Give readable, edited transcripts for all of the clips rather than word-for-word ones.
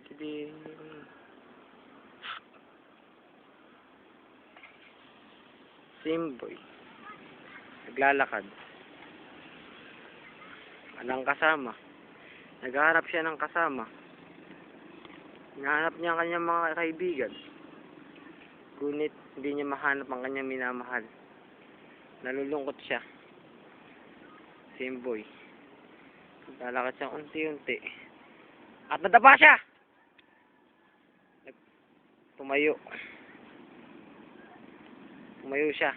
Kidi. Simboy. Naglalakad. Walang kasama. Naghahanap siya ng kasama. Hinahanap niya ang kanyang mga kaibigan. Ngunit hindi niya mahanap ang kanyang minamahal. Nalulungkot siya. Simboy. Naglalakad siya unti-unti. At nadapa siya! Tumayo. Tumayo siya.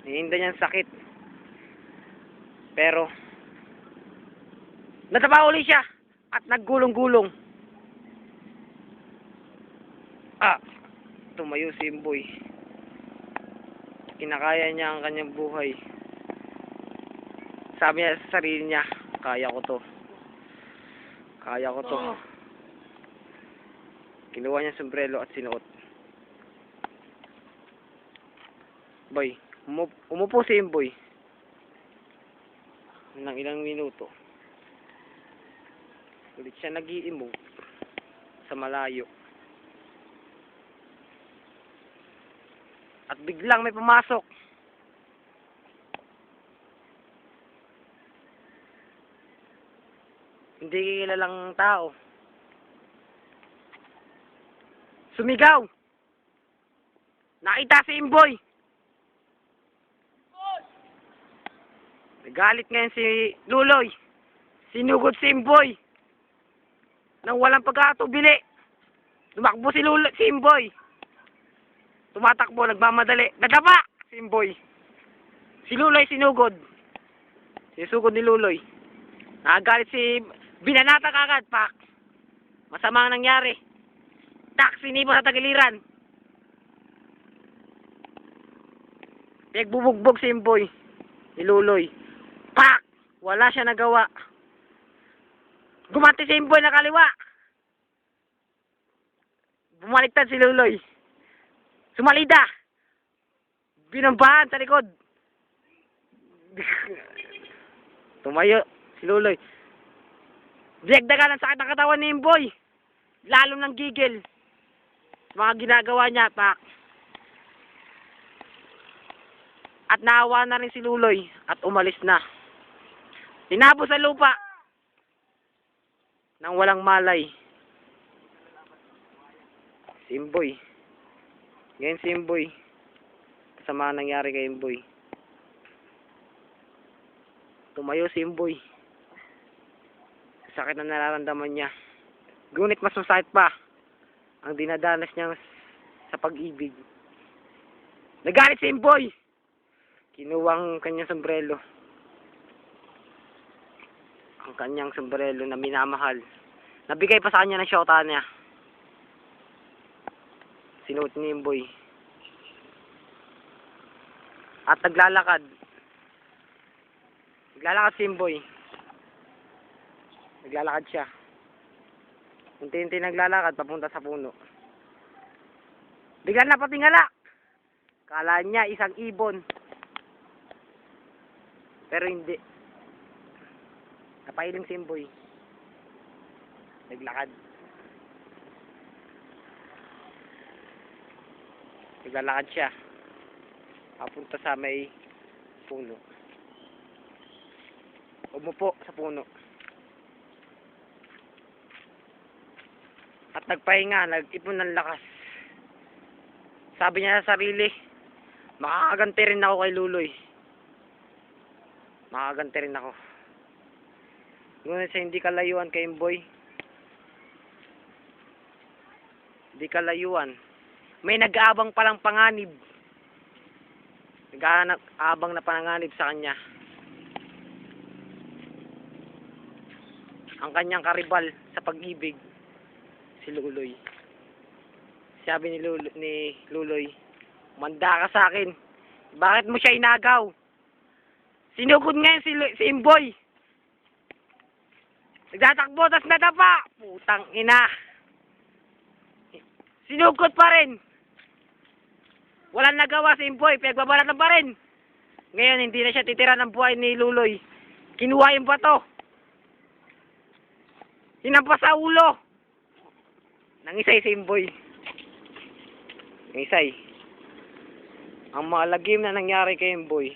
Hihinda niya ang sakit. Pero, nadapa uli siya! At naggulong-gulong. Tumayo si Simboy. Kinakaya niya ang kanyang buhay. Sabi niya sa sarili niya, kaya ko to. Kaya ko to. Kinuha niya sombrero at sinuot. Boy, umupo si Simboy. Nang ilang minuto. Ulit siya nag-iimog sa malayo. At biglang may pumasok. Hindi kilalang tao. Sumigaw. Nakita si Simboy. Nagalit ngayon si Luloy. Sinugod si Simboy. Nang walang pagkakatubili. Tumakbo si Simboy. Tumatakbo, nagmamadali. Nadapa si Simboy. Si Luloy sinugod. Sinusugod ni Luloy. Nakagalit si Binanata kagad, pak. Masama ang nangyari. Taxi ni sa tagiliran. Pagbubugbog si Simboy. Ni Luloy. Pak! Wala siya nagawa. Gumanti si Simboy na kaliwa. Bumaliktad si Luloy. Sumalida. Binambahan sa likod. Tumayo si Luloy. Diyagdagan ang sakit ng katawan ni Simboy. Lalo ng gigil. Mga ginagawa niya, pak. At naawa na rin si Luloy at umalis na. Tinabo sa lupa nang walang malay. Simboy. Ngayon si Simboy. Kasama ang nangyari kay Simboy. Tumayo si Simboy. Sakit na nararamdaman niya. Ngunit mas masakit pa ang dinadanas niya sa pag-ibig. Nagalit si Simboy. Kinuha ang kanyang sombrero. Ang kanyang sombrero na minamahal. Nabigay pa sa kanya ng syota niya. Sinuot ni Simboy. At naglalakad. Naglalakad si Simboy. Naglalakad siya. Unti-unti naglalakad papunta sa puno. Bigla na patingala. Kala niya isang ibon. Pero hindi. Napahiling si Simboy. Naglakad. Naglalakad siya. Papunta sa may puno. Umupo sa puno. At nagpahinga, nag-ipon ng lakas. Sabi niya sa sarili, makakaganti rin ako kay Luloy. Makakaganti rin ako. Ngunit sa hindi kalayuan kay Simboy, hindi kalayuan, may nag-aabang palang panganib. Nag-aabang na panganib sa kanya. Ang kanyang karibal sa pag-ibig, si Luloy. Sabi ni Luloy, manda ka sa akin. Bakit mo siya inagaw? Sinugod ngayon si Simboy. Nagtatakbo, tas nadapa. Putang ina. Sinugod pa rin. Walang nagawa si Simboy, pinagbabalatan pa rin. Ngayon, hindi na siya titira ng buhay ni Luloy. Kinuha yung bato. Hinampas sa ulo. Nangisay si Imboy. Nangisay. Ang malagim na nangyari kay Imboy.